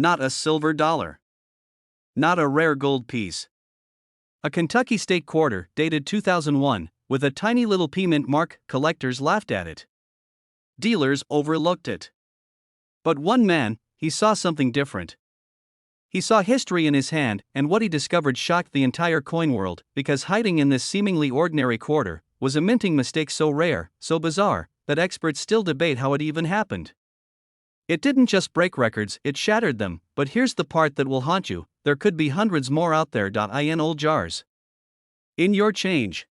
Not a silver dollar. Not a rare gold piece. A Kentucky state quarter, dated 2001, with a tiny little P mint mark. Collectors laughed at it. Dealers overlooked it. But one man, he saw something different. He saw history in his hand, and what he discovered shocked the entire coin world, because hiding in this seemingly ordinary quarter was a minting mistake so rare, so bizarre, that experts still debate how it even happened. It didn't just break records, it shattered them, but here's the part that will haunt you: there could be hundreds more out there. In old jars. In your change.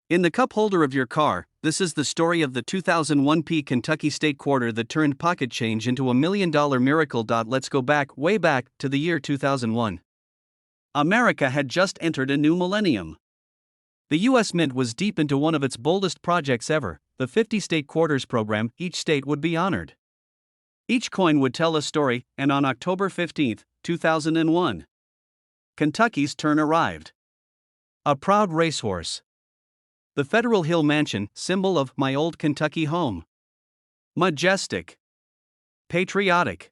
In the cup holder of your car. This is the story of the 2001 Kentucky state quarter that turned pocket change into $1 million miracle. Let's go back, way back, to the year 2001. America had just entered a new millennium. The U.S. Mint was deep into one of its boldest projects ever, the 50 state quarters program. Each state would be honored. Each coin would tell a story, and on October 15, 2001, Kentucky's turn arrived. A proud racehorse. The Federal Hill Mansion, symbol of my old Kentucky home. Majestic. Patriotic.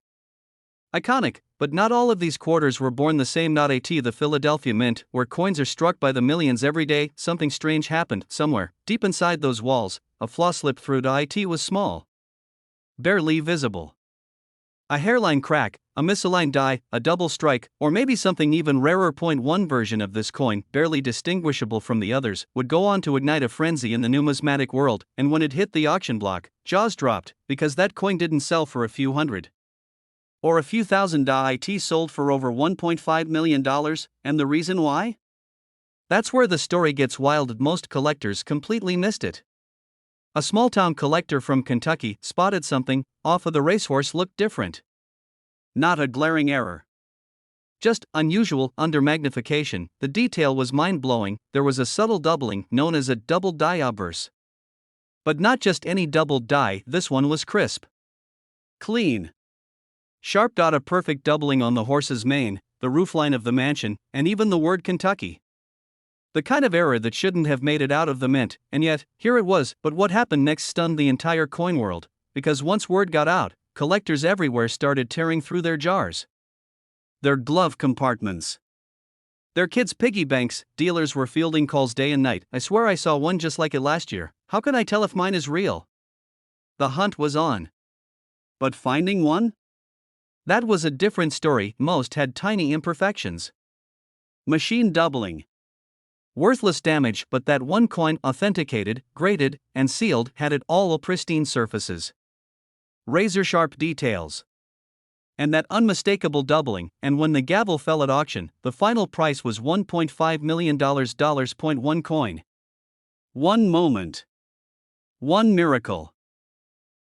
Iconic, but not all of these quarters were born the same. Not at the Philadelphia Mint, where coins are struck by the millions every day. Something strange happened, somewhere, deep inside those walls. A flaw slipped through. It was small. Barely visible. A hairline crack, a misaligned die, a double strike, or maybe something even rarer. One version of this coin, barely distinguishable from the others, would go on to ignite a frenzy in the numismatic world, and when it hit the auction block, jaws dropped, because that coin didn't sell for a few hundred. Or a few thousand. It sold for over $1.5 million, and the reason why? That's where the story gets wild. Most collectors completely missed it. A small-town collector from Kentucky spotted something off of the racehorse. Looked different. Not a glaring error. Just unusual. Under magnification, the detail was mind-blowing. There was a subtle doubling known as a doubled die obverse. But not just any doubled die, this one was crisp. Clean. Sharp. A perfect doubling on the horse's mane, the roofline of the mansion, and even the word Kentucky. The kind of error that shouldn't have made it out of the mint, and yet, here it was. But what happened next stunned the entire coin world, because once word got out, collectors everywhere started tearing through their jars, their glove compartments, their kids' piggy banks. Dealers were fielding calls day and night. I swear I saw one just like it last year. How can I tell if mine is real? The hunt was on. But finding one? That was a different story. Most had tiny imperfections. Machine doubling. Worthless damage, but that one coin, authenticated, graded, and sealed, had it all: pristine surfaces, razor-sharp details, and that unmistakable doubling. And when the gavel fell at auction, the final price was $1.5 million. One coin. One moment. One miracle.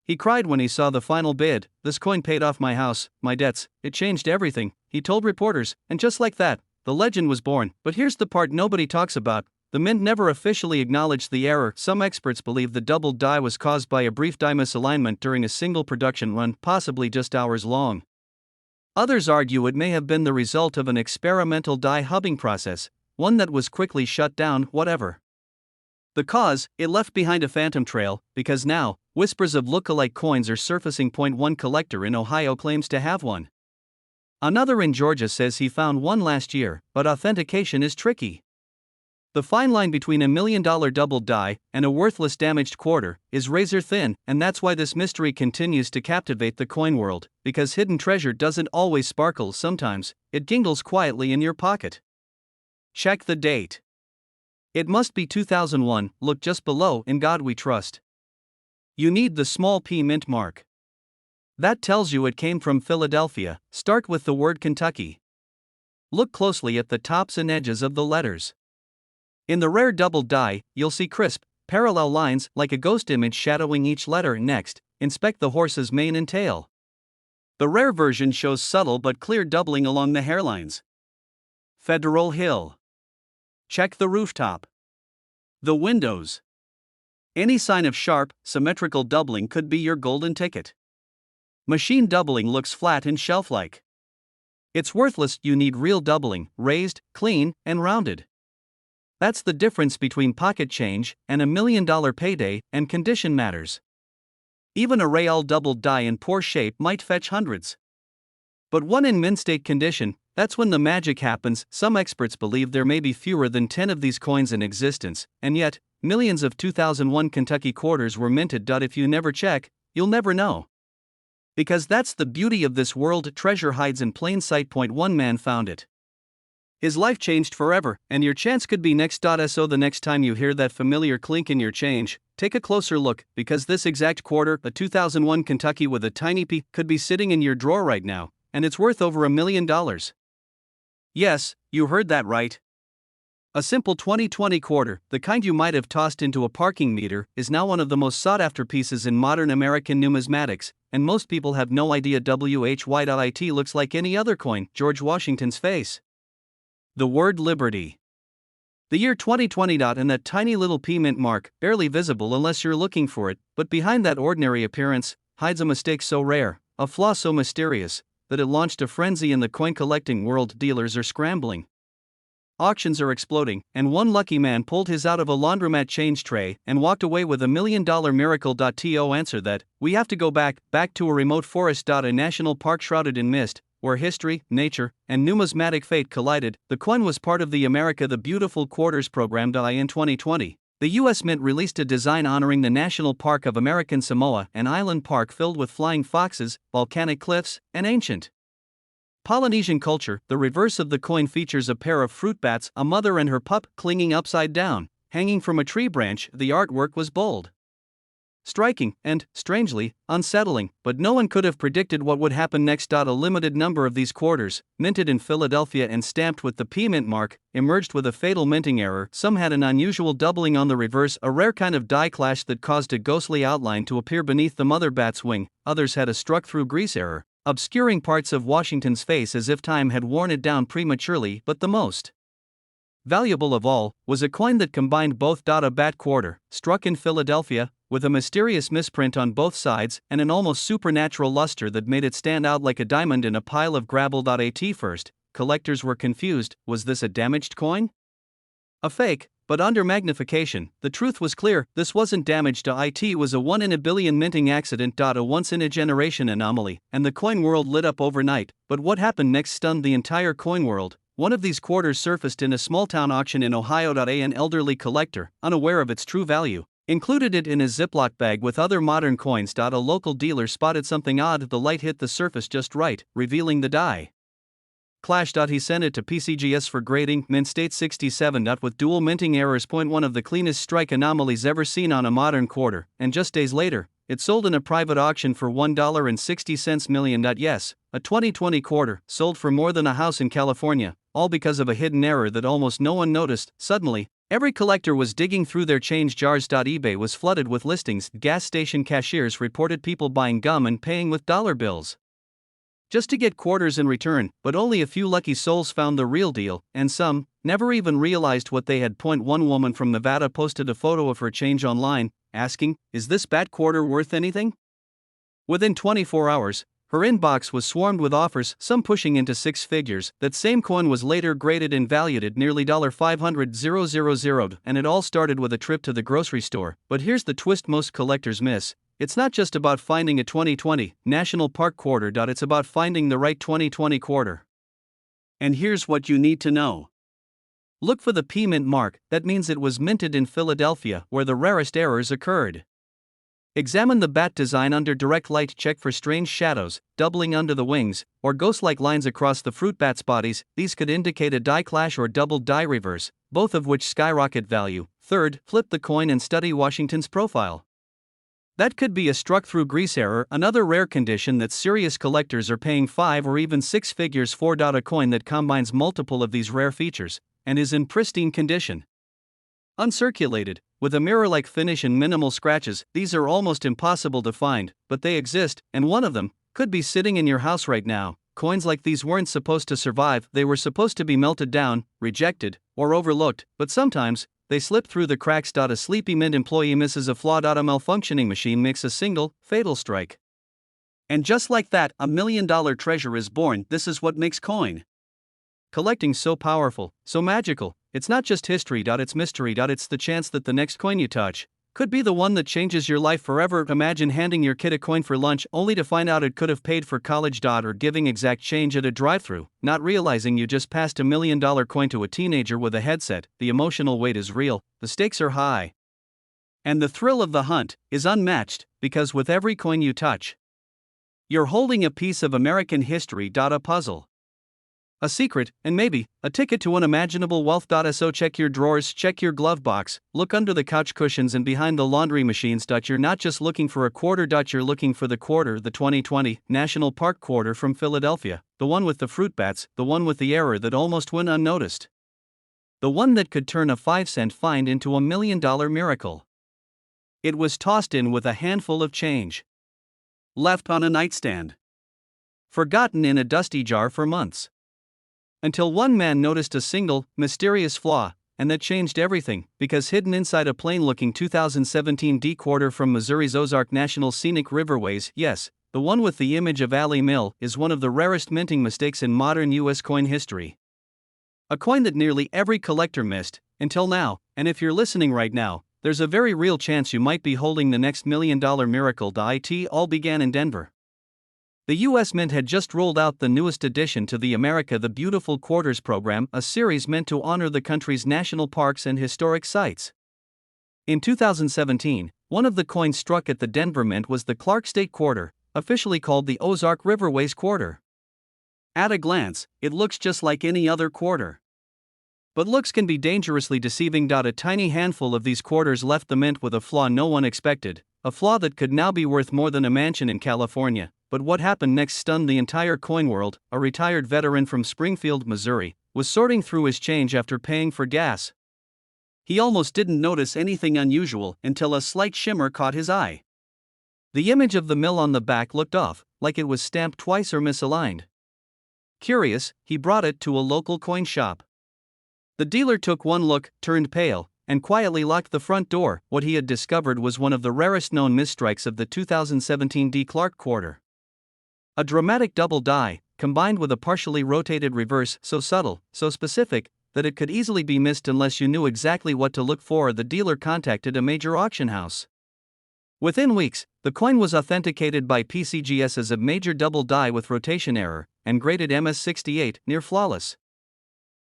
He cried when he saw the final bid. This coin paid off my house, my debts, it changed everything, he told reporters, and just like that, the legend was born. But here's the part nobody talks about. The mint never officially acknowledged the error. Some experts believe the doubled die was caused by a brief die misalignment during a single production run, possibly just hours long. Others argue it may have been the result of an experimental die hubbing process, one that was quickly shut down. Whatever the cause, it left behind a phantom trail, because now, whispers of look-alike coins are surfacing. One collector in Ohio claims to have one. Another in Georgia says he found one last year, but authentication is tricky. The fine line between $1 million doubled die and a worthless damaged quarter is razor thin, and that's why this mystery continues to captivate the coin world, because hidden treasure doesn't always sparkle. Sometimes, it jingles quietly in your pocket. Check the date. It must be 2001. Look just below. In God we trust. You need the small p mint mark. That tells you it came from Philadelphia. Start with the word Kentucky. Look closely at the tops and edges of the letters. In the rare doubled die, you'll see crisp, parallel lines like a ghost image shadowing each letter. Next, inspect the horse's mane and tail. The rare version shows subtle but clear doubling along the hairlines. Federal Hill. Check the rooftop. The windows. Any sign of sharp, symmetrical doubling could be your golden ticket. Machine doubling looks flat and shelf-like. It's worthless. You need real doubling, raised, clean, and rounded. That's the difference between pocket change and $1 million payday, and condition matters. Even a real doubled die in poor shape might fetch hundreds. But one in mint-state condition, that's when the magic happens. Some experts believe there may be fewer than 10 of these coins in existence, and yet, millions of 2001 Kentucky quarters were minted. If you never check, you'll never know. Because that's the beauty of this world, treasure hides in plain sight. One man found it. His life changed forever, and your chance could be next. So the next time you hear that familiar clink in your change, take a closer look, because this exact quarter, a 2001 Kentucky with a tiny P, could be sitting in your drawer right now, and it's worth over $1 million. Yes, you heard that right. A simple 2020 quarter, the kind you might have tossed into a parking meter, is now one of the most sought-after pieces in modern American numismatics, and most people have no idea WHY.IT looks like any other coin. George Washington's face. The word liberty. The year 2020. And that tiny little P mint mark, barely visible unless you're looking for it, but behind that ordinary appearance, hides a mistake so rare, a flaw so mysterious, that it launched a frenzy in the coin collecting world. Dealers are scrambling. Auctions are exploding, and one lucky man pulled his out of a laundromat change tray and walked away with $1 million miracle. To answer that, we have to go back to a remote forest. A national park shrouded in mist, where history, nature, and numismatic fate collided. The coin was part of the America the Beautiful Quarters program. In 2020, the U.S. Mint released a design honoring the National Park of American Samoa, an island park filled with flying foxes, volcanic cliffs, and ancient Polynesian culture. The reverse of the coin features a pair of fruit bats, a mother and her pup, clinging upside down, hanging from a tree branch. The artwork was bold, striking, and, strangely, unsettling, but no one could have predicted what would happen next. A limited number of these quarters, minted in Philadelphia and stamped with the P mint mark, emerged with a fatal minting error. Some had an unusual doubling on the reverse, a rare kind of die clash that caused a ghostly outline to appear beneath the mother bat's wing. Others had a struck-through grease error, obscuring parts of Washington's face as if time had worn it down prematurely. But the most valuable of all was a coin that combined both. A bat quarter, struck in Philadelphia, with a mysterious misprint on both sides and an almost supernatural luster that made it stand out like a diamond in a pile of gravel. At first, collectors were confused. Was this a damaged coin? A fake? But under magnification, the truth was clear. This wasn't damaged. It was a 1 in a billion minting accident. A once-in-a-generation anomaly, and the coin world lit up overnight. But what happened next stunned the entire coin world. One of these quarters surfaced in a small-town auction in Ohio. An elderly collector, unaware of its true value, included it in his Ziploc bag with other modern coins. A local dealer spotted something odd. The light hit the surface just right, revealing the die clash. He sent it to PCGS for grading. Mint state 67. With dual minting errors. One of the cleanest strike anomalies ever seen on a modern quarter, and just days later, it sold in a private auction for $1.60 million. Yes, a 2020 quarter, sold for more than a house in California, all because of a hidden error that almost no one noticed. Suddenly, every collector was digging through their change jars. eBay was flooded with listings. Gas station cashiers reported people buying gum and paying with dollar bills just to get quarters in return, but only a few lucky souls found the real deal, and some never even realized what they had. One woman from Nevada posted a photo of her change online, asking, "Is this bat quarter worth anything?" Within 24 hours, her inbox was swarmed with offers, some pushing into six figures. That same coin was later graded and valued at nearly $500,000, and it all started with a trip to the grocery store. But here's the twist most collectors miss. It's not just about finding a 2020 National Park quarter. It's about finding the right 2020 quarter. And here's what you need to know. Look for the P mint mark. That means it was minted in Philadelphia, where the rarest errors occurred. Examine the bat design under direct light. Check for strange shadows, doubling under the wings, or ghost-like lines across the fruit bat's bodies. These could indicate a die clash or double die reverse, both of which skyrocket value. Third, flip the coin and study Washington's profile. That could be a struck-through grease error, another rare condition that serious collectors are paying 5 or even 6 figures for. A coin that combines multiple of these rare features, and is in pristine condition, uncirculated, with a mirror-like finish and minimal scratches. These are almost impossible to find, but they exist, and one of them could be sitting in your house right now. Coins like these weren't supposed to survive. They were supposed to be melted down, rejected, or overlooked, but sometimes they slip through the cracks. A sleepy mint employee misses a flaw. A malfunctioning machine makes a single, fatal strike. And just like that, $1 million treasure is born. This is what makes coin collecting so powerful, so magical. It's not just history. It's mystery. It's the chance that the next coin you touch Could be the one that changes your life forever. Imagine handing your kid a coin for lunch only to find out it could have paid for college. Or giving exact change at a drive-thru, not realizing you just passed $1 million coin to a teenager with a headset. The emotional weight is real, the stakes are high. And the thrill of the hunt is unmatched, because with every coin you touch, you're holding a piece of American history. A puzzle, a secret, and maybe a ticket to unimaginable wealth. So check your drawers, check your glove box, look under the couch cushions and behind the laundry machines. You're not just looking for a quarter. You're looking for the quarter, the 2020 National Park quarter from Philadelphia, the one with the fruit bats, the one with the error that almost went unnoticed, the one that could turn a 5-cent find into $1 million miracle. It was tossed in with a handful of change, left on a nightstand, forgotten in a dusty jar for months, until one man noticed a single, mysterious flaw, and that changed everything, because hidden inside a plain-looking 2017 D quarter from Missouri's Ozark National Scenic Riverways, yes, the one with the image of Allie Mill, is one of the rarest minting mistakes in modern U.S. coin history. A coin that nearly every collector missed, until now, and if you're listening right now, there's a very real chance you might be holding the next $1 million miracle. It all began in Denver. The U.S. Mint had just rolled out the newest addition to the America the Beautiful Quarters program, a series meant to honor the country's national parks and historic sites. In 2017, one of the coins struck at the Denver Mint was the Clark State Quarter, officially called the Ozark Riverways Quarter. At a glance, it looks just like any other quarter. But looks can be dangerously deceiving. A tiny handful of these quarters left the mint with a flaw no one expected, a flaw that could now be worth more than a mansion in California. But what happened next stunned the entire coin world. A retired veteran from Springfield, Missouri, was sorting through his change after paying for gas. He almost didn't notice anything unusual until a slight shimmer caught his eye. The image of the mill on the back looked off, like it was stamped twice or misaligned. Curious, he brought it to a local coin shop. The dealer took one look, turned pale, and quietly locked the front door. What he had discovered was one of the rarest known misstrikes of the 2017 D. Clark quarter. A dramatic double die, combined with a partially rotated reverse, so subtle, so specific, that it could easily be missed unless you knew exactly what to look for. The dealer contacted a major auction house. Within weeks, the coin was authenticated by PCGS as a major double die with rotation error, and graded MS68, near flawless.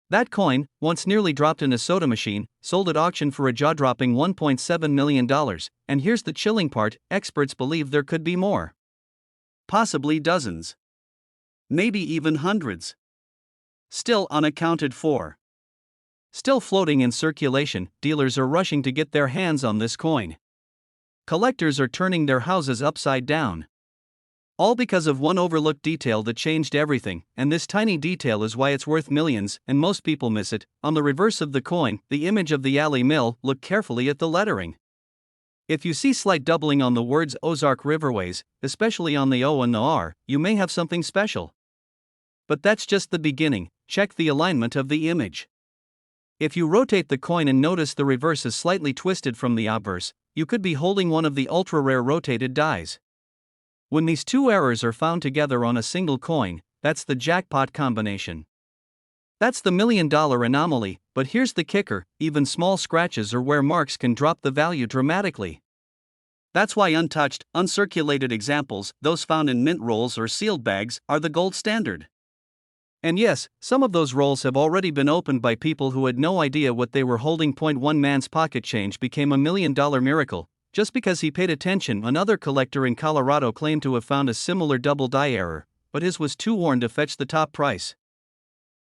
That coin, once nearly dropped in a soda machine, sold at auction for a jaw-dropping $1.7 million, and here's the chilling part, experts believe there could be more. Possibly dozens. Maybe even hundreds. Still unaccounted for. Still floating in circulation, dealers are rushing to get their hands on this coin. Collectors are turning their houses upside down. All because of one overlooked detail that changed everything, and this tiny detail is why it's worth millions, and most people miss it. On the reverse of the coin, the image of the Allie Mill. Look carefully at the lettering. If you see slight doubling on the words Ozark Riverways, especially on the O and the R, you may have something special. But that's just the beginning. Check the alignment of the image. If you rotate the coin and notice the reverse is slightly twisted from the obverse, you could be holding one of the ultra-rare rotated dies. When these two errors are found together on a single coin, that's the jackpot combination. That's the $1 million anomaly, but here's the kicker, even small scratches or wear marks can drop the value dramatically. That's why untouched, uncirculated examples, those found in mint rolls or sealed bags, are the gold standard. And yes, some of those rolls have already been opened by people who had no idea what they were holding. One man's pocket change became $1 million miracle. Just because he paid attention. Another collector in Colorado claimed to have found a similar double die error, but his was too worn to fetch the top price.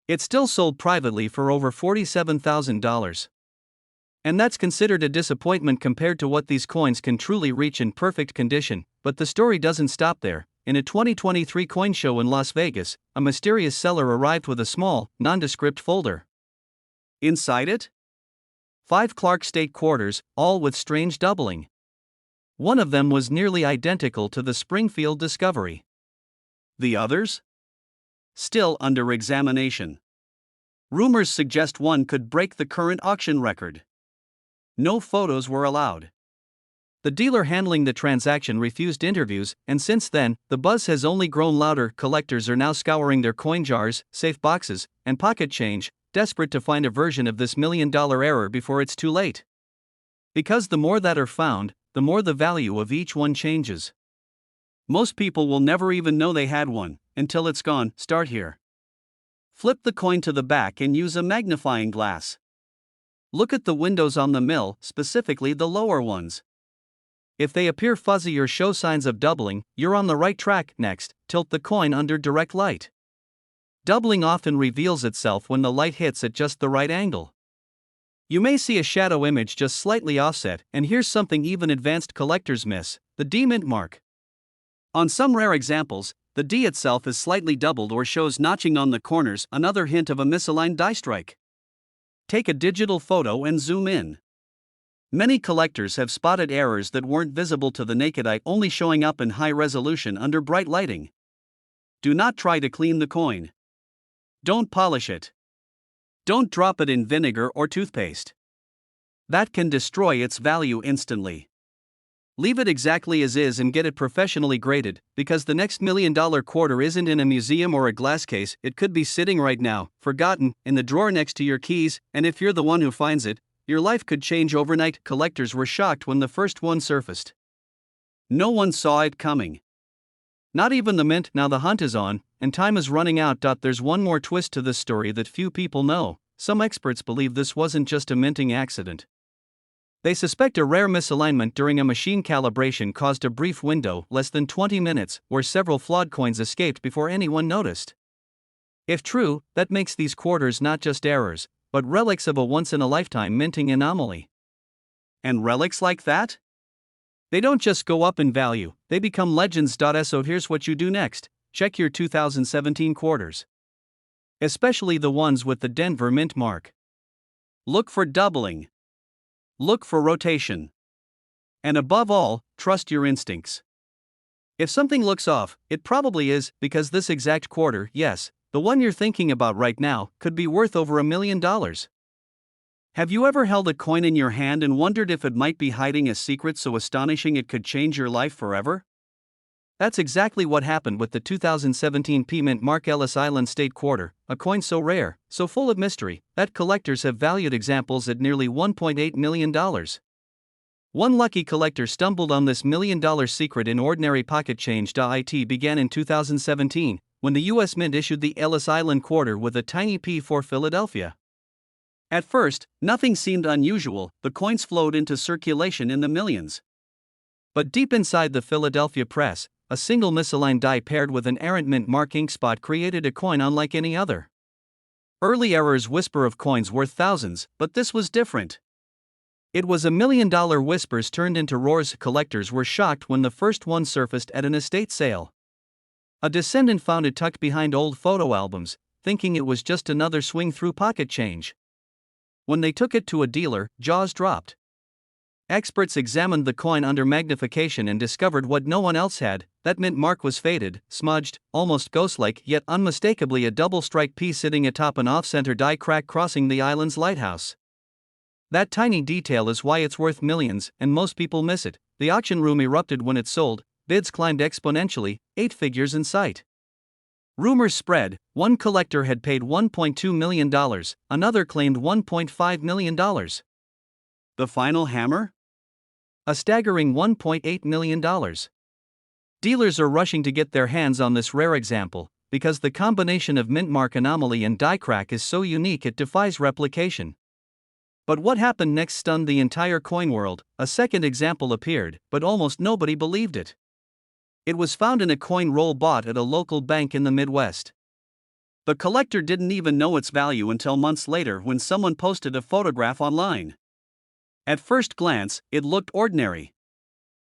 It still sold privately for over $47,000. And that's considered a disappointment compared to what these coins can truly reach in perfect condition. But the story doesn't stop there. In a 2023 coin show in Las Vegas, a mysterious seller arrived with a small, nondescript folder. Inside it? 5 Clark State quarters, all with strange doubling. One of them was nearly identical to the Springfield discovery. The others? Still under examination. Rumors suggest one could break the current auction record. No photos were allowed. The dealer handling the transaction refused interviews, and since then, the buzz has only grown louder. Collectors are now scouring their coin jars, safe boxes, and pocket change, desperate to find a version of this $1 million error before it's too late. Because the more that are found, the more the value of each one changes. Most people will never even know they had one until it's gone. Start here. Flip the coin to the back and use a magnifying glass. Look at the windows on the mill, specifically the lower ones. If they appear fuzzy or show signs of doubling, you're on the right track. Next, tilt the coin under direct light. Doubling often reveals itself when the light hits at just the right angle. You may see a shadow image just slightly offset, and here's something even advanced collectors miss: the D mint mark. On some rare examples, the D itself is slightly doubled or shows notching on the corners, another hint of a misaligned die strike. Take a digital photo and zoom in. Many collectors have spotted errors that weren't visible to the naked eye, only showing up in high resolution under bright lighting. Do not try to clean the coin. Don't polish it. Don't drop it in vinegar or toothpaste. That can destroy its value instantly. Leave it exactly as is and get it professionally graded, because the next $1 million quarter isn't in a museum or a glass case. It could be sitting right now, forgotten, in the drawer next to your keys, and if you're the one who finds it, your life could change overnight. Collectors were shocked when the first one surfaced. No one saw it coming. Not even the mint. Now the hunt is on, and time is running out. There's one more twist to this story that few people know. Some experts believe this wasn't just a minting accident. They suspect a rare misalignment during a machine calibration caused a brief window, less than 20 minutes, where several flawed coins escaped before anyone noticed. If true, that makes these quarters not just errors, but relics of a once-in-a-lifetime minting anomaly. And relics like that? They don't just go up in value, they become legends. So here's what you do next: check your 2017 quarters. Especially the ones with the Denver mint mark. Look for doubling. Look for rotation. And above all, trust your instincts. If something looks off, it probably is, because this exact quarter, yes, the one you're thinking about right now, could be worth over $1 million. Have you ever held a coin in your hand and wondered if it might be hiding a secret so astonishing it could change your life forever? That's exactly what happened with the 2017 P Mint Mark Ellis Island State Quarter, a coin so rare, so full of mystery, that collectors have valued examples at nearly $1.8 million. One lucky collector stumbled on this $1 million secret in ordinary pocket change. It began in 2017, when the U.S. Mint issued the Ellis Island Quarter with a tiny P for Philadelphia. At first, nothing seemed unusual. The coins flowed into circulation in the millions. But deep inside the Philadelphia press, a single misaligned die paired with an errant mint mark ink spot created a coin unlike any other. Early errors whisper of coins worth thousands, but this was different. It was $1 million whispers turned into roars. Collectors were shocked when the first one surfaced at an estate sale. A descendant found it tucked behind old photo albums, thinking it was just another swing-through pocket change. When they took it to a dealer, jaws dropped. Experts examined the coin under magnification and discovered what no one else had: that mint mark was faded, smudged, almost ghost-like, yet unmistakably a double-strike P sitting atop an off-center die crack crossing the island's lighthouse. That tiny detail is why it's worth millions, and most people miss it. The auction room erupted when it sold, bids climbed exponentially, 8 figures in sight. Rumors spread: one collector had paid $1.2 million, another claimed $1.5 million. The final hammer? A staggering $1.8 million. Dealers are rushing to get their hands on this rare example, because the combination of mint mark anomaly and die crack is so unique it defies replication. But what happened next stunned the entire coin world. A second example appeared, but almost nobody believed it. It was found in a coin roll bought at a local bank in the Midwest. The collector didn't even know its value until months later when someone posted a photograph online. At first glance, it looked ordinary.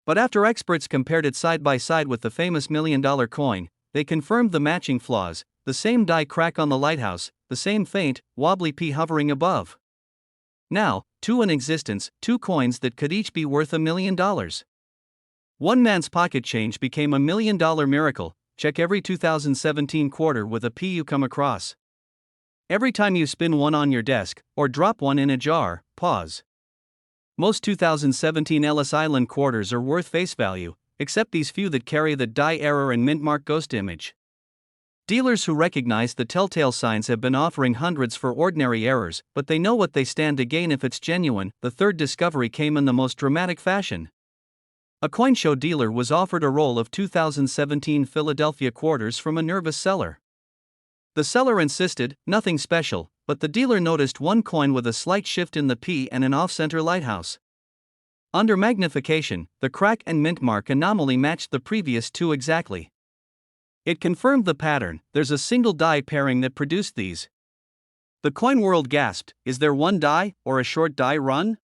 But after experts compared it side by side with the famous $1 million coin, they confirmed the matching flaws: the same die crack on the lighthouse, the same faint, wobbly P hovering above. Now, two in existence, two coins that could each be worth $1 million. One man's pocket change became a $1 million miracle. Check every 2017 quarter with a P you come across. Every time you spin one on your desk, or drop one in a jar, pause. Most 2017 Ellis Island quarters are worth face value, except these few that carry the die error and mint mark ghost image. Dealers who recognize the telltale signs have been offering hundreds for ordinary errors, but they know what they stand to gain if it's genuine. The third discovery came in the most dramatic fashion. A coin show dealer was offered a roll of 2017 Philadelphia quarters from a nervous seller. The seller insisted, nothing special, but the dealer noticed one coin with a slight shift in the P and an off-center lighthouse. Under magnification, the crack and mint mark anomaly matched the previous two exactly. It confirmed the pattern. There's a single die pairing that produced these. The coin world gasped, is there one die, or a short die run?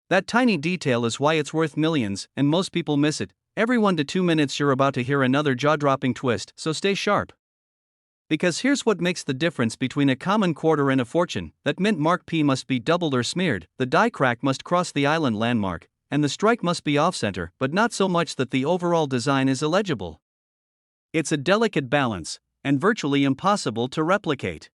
That tiny detail is why it's worth millions, and most people miss it. Every 1 to 2 minutes you're about to hear another jaw-dropping twist, so stay sharp. Because here's what makes the difference between a common quarter and a fortune: that mint mark P must be doubled or smeared, the die crack must cross the island landmark, and the strike must be off-center, but not so much that the overall design is illegible. It's a delicate balance, and virtually impossible to replicate.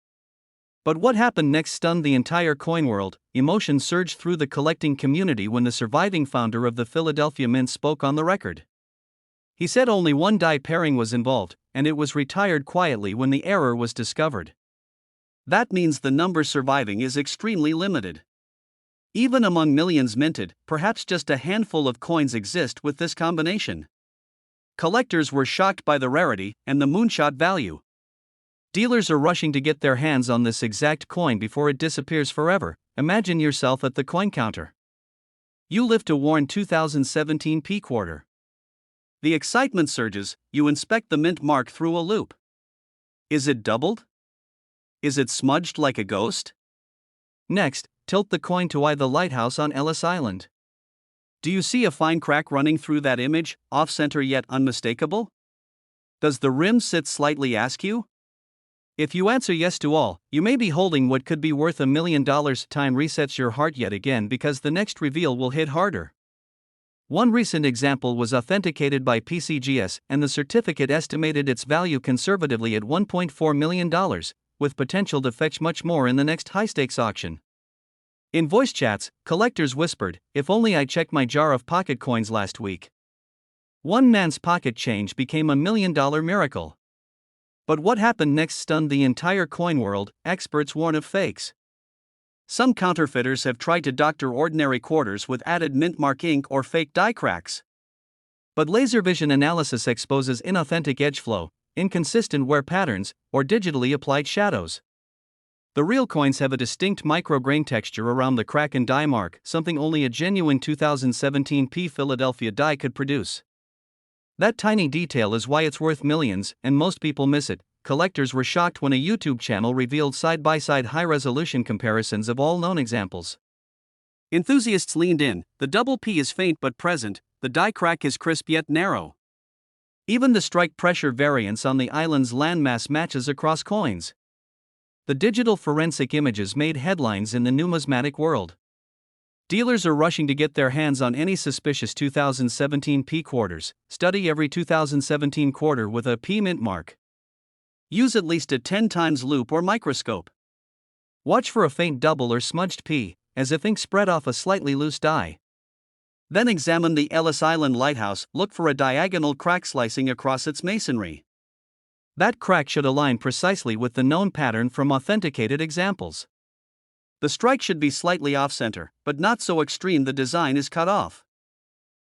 But what happened next stunned the entire coin world. Emotion surged through the collecting community when the surviving founder of the Philadelphia Mint spoke on the record. He said only one die pairing was involved, and it was retired quietly when the error was discovered. That means the number surviving is extremely limited. Even among millions minted, perhaps just a handful of coins exist with this combination. Collectors were shocked by the rarity and the moonshot value. Dealers are rushing to get their hands on this exact coin before it disappears forever. Imagine yourself at the coin counter. You lift a worn 2017 P quarter. The excitement surges. You inspect the mint mark through a loop. Is it doubled? Is it smudged like a ghost? Next, tilt the coin to eye the lighthouse on Ellis Island. Do you see a fine crack running through that image, off-center yet unmistakable? Does the rim sit slightly askew? If you answer yes to all, you may be holding what could be worth $1 million. Time resets your heart yet again because the next reveal will hit harder. One recent example was authenticated by PCGS, and the certificate estimated its value conservatively at $1.4 million, with potential to fetch much more in the next high-stakes auction. In voice chats, collectors whispered, if only I checked my jar of pocket coins last week. One man's pocket change became $1 million miracle. But what happened next stunned the entire coin world. Experts warn of fakes. Some counterfeiters have tried to doctor ordinary quarters with added mint mark ink or fake die cracks. But laser vision analysis exposes inauthentic edge flow, inconsistent wear patterns, or digitally applied shadows. The real coins have a distinct micrograin texture around the crack and die mark, something only a genuine 2017 P Philadelphia die could produce. That tiny detail is why it's worth millions, and most people miss it. Collectors were shocked when a YouTube channel revealed side-by-side high-resolution comparisons of all known examples. Enthusiasts leaned in. The double P is faint but present, the die crack is crisp yet narrow. Even the strike pressure variance on the island's landmass matches across coins. The digital forensic images made headlines in the numismatic world. Dealers are rushing to get their hands on any suspicious 2017 P quarters. Study every 2017 quarter with a P mint mark. Use at least a 10 times loop or microscope. Watch for a faint double or smudged P, as if ink spread off a slightly loose die. Then examine the Ellis Island lighthouse. Look for a diagonal crack slicing across its masonry. That crack should align precisely with the known pattern from authenticated examples. The strike should be slightly off-center, but not so extreme the design is cut off.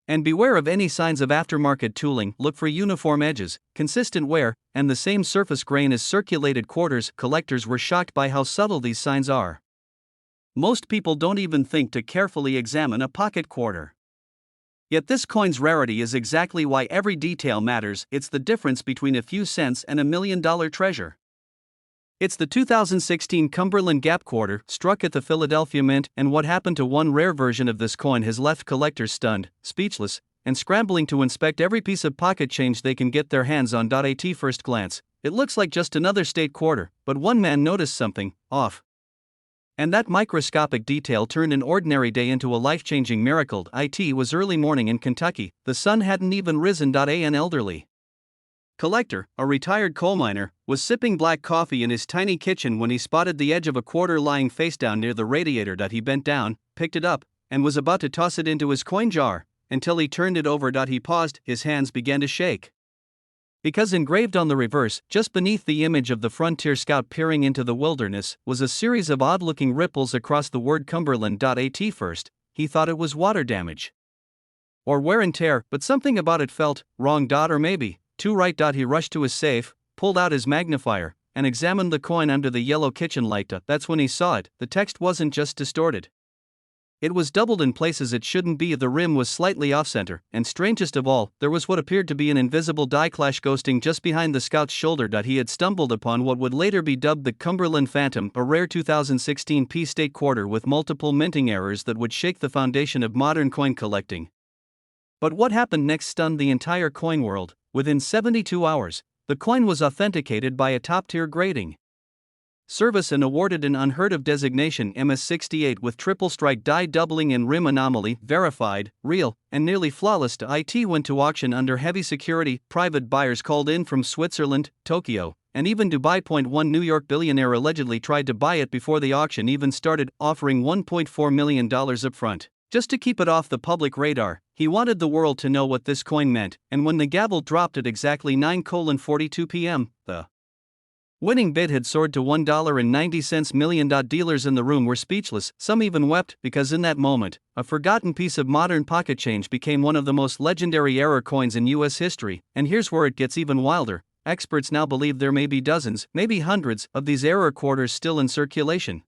And beware of any signs of aftermarket tooling. Look for uniform edges, consistent wear, and the same surface grain as circulated quarters. Collectors were shocked by how subtle these signs are. Most people don't even think to carefully examine a pocket quarter. Yet this coin's rarity is exactly why every detail matters. It's the difference between a few cents and $1 million treasure. It's the 2016 Cumberland Gap quarter, struck at the Philadelphia Mint, and what happened to one rare version of this coin has left collectors stunned, speechless, and scrambling to inspect every piece of pocket change they can get their hands on. At first glance, it looks like just another state quarter, but one man noticed something off. And that microscopic detail turned an ordinary day into a life-changing miracle. It was early morning in Kentucky. The sun hadn't even risen. An elderly collector, a retired coal miner, was sipping black coffee in his tiny kitchen when he spotted the edge of a quarter lying face down near the radiator. He bent down, picked it up, and was about to toss it into his coin jar, until he turned it over. He paused, his hands began to shake. Because engraved on the reverse, just beneath the image of the frontier scout peering into the wilderness, was a series of odd-looking ripples across the word Cumberland. At first, he thought it was water damage or wear and tear, but something about it felt wrong. Or maybe too right. He rushed to his safe, pulled out his magnifier, and examined the coin under the yellow kitchen light. That's when he saw it. The text wasn't just distorted. It was doubled in places it shouldn't be. The rim was slightly off-center, and strangest of all, there was what appeared to be an invisible die clash ghosting just behind the scout's shoulder. He had stumbled upon what would later be dubbed the Cumberland Phantom, a rare 2016 P-State quarter with multiple minting errors that would shake the foundation of modern coin collecting. But what happened next stunned the entire coin world. Within 72 hours, the coin was authenticated by a top-tier grading service and awarded an unheard-of designation MS68 with triple strike die doubling and rim anomaly, verified, real, and nearly flawless. It went to auction under heavy security, private buyers called in from Switzerland, Tokyo, and even Dubai. One New York billionaire allegedly tried to buy it before the auction even started, offering $1.4 million upfront. Just to keep it off the public radar, he wanted the world to know what this coin meant, and when the gavel dropped at exactly 9:42 p.m., the winning bid had soared to $1.90 million. Dealers in the room were speechless, some even wept, because in that moment, a forgotten piece of modern pocket change became one of the most legendary error coins in U.S. history. And here's where it gets even wilder. Experts now believe there may be dozens, maybe hundreds, of these error quarters still in circulation.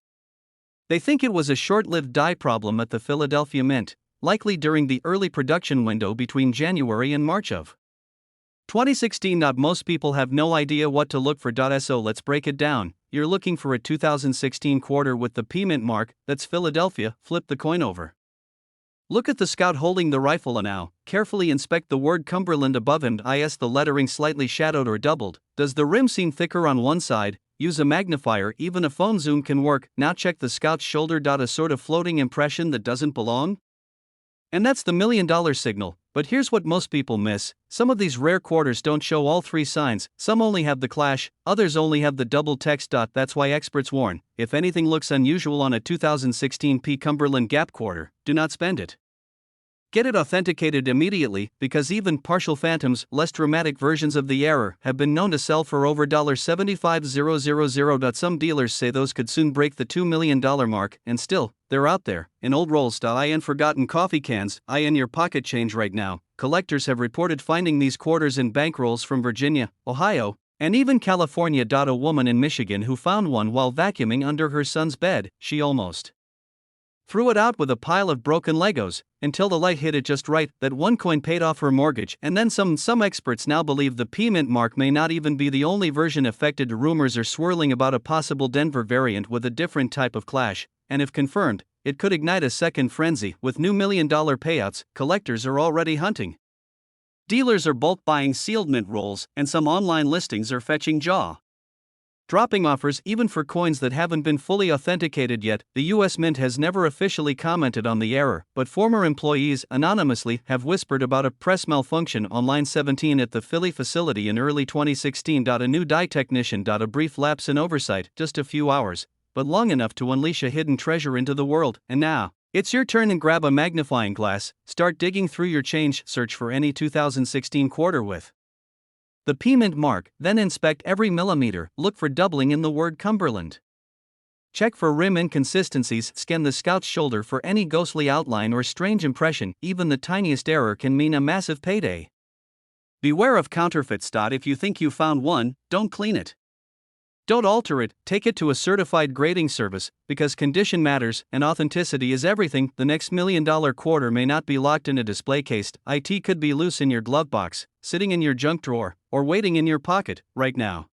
They think it was a short-lived die problem at the Philadelphia Mint, likely during the early production window between January and March of 2016. Most people have no idea what to look for. So let's break it down. You're looking for a 2016 quarter with the P Mint mark, that's Philadelphia. Flip the coin over. Look at the scout holding the rifle now. Carefully inspect the word Cumberland above him. Is the lettering slightly shadowed or doubled? Does the rim seem thicker on one side? Use a magnifier, even a phone zoom can work. Now check the scout's shoulder. A sort of floating impression that doesn't belong? And that's the $1 million signal. But here's what most people miss. Some of these rare quarters don't show all three signs. Some only have the clash, others only have the double text. That's why experts warn, if anything looks unusual on a 2016 P Cumberland Gap quarter, do not spend it. Get it authenticated immediately, because even partial phantoms, less dramatic versions of the error, have been known to sell for over $75,000. Some dealers say those could soon break the $2 million mark, and still, they're out there, in old rolls. In forgotten coffee cans, in your pocket change right now. Collectors have reported finding these quarters in bankrolls from Virginia, Ohio, and even California. A woman in Michigan who found one while vacuuming under her son's bed, she almost threw it out with a pile of broken Legos, until the light hit it just right. That one coin paid off her mortgage, and then some. Some experts now believe the P Mint mark may not even be the only version affected. Rumors are swirling about a possible Denver variant with a different type of clash, and if confirmed, it could ignite a second frenzy. With new $1 million payouts, collectors are already hunting. Dealers are bulk buying sealed mint rolls, and some online listings are fetching jaw-dropping offers even for coins that haven't been fully authenticated yet. The U.S. Mint has never officially commented on the error, but former employees anonymously have whispered about a press malfunction on line 17 at the Philly facility in early 2016. A new die technician. A brief lapse in oversight, just a few hours, but long enough to unleash a hidden treasure into the world. And now, it's your turn, and grab a magnifying glass, start digging through your change, search for any 2016 quarter with the P Mint mark, then inspect every millimeter. Look for doubling in the word Cumberland. Check for rim inconsistencies. Scan the scout's shoulder for any ghostly outline or strange impression. Even the tiniest error can mean a massive payday. Beware of counterfeits. If you think you found one, don't clean it. Don't alter it. Take it to a certified grading service, because condition matters and authenticity is everything. The next $1 million quarter may not be locked in a display case. It could be loose in your glove box, sitting in your junk drawer, or waiting in your pocket right now.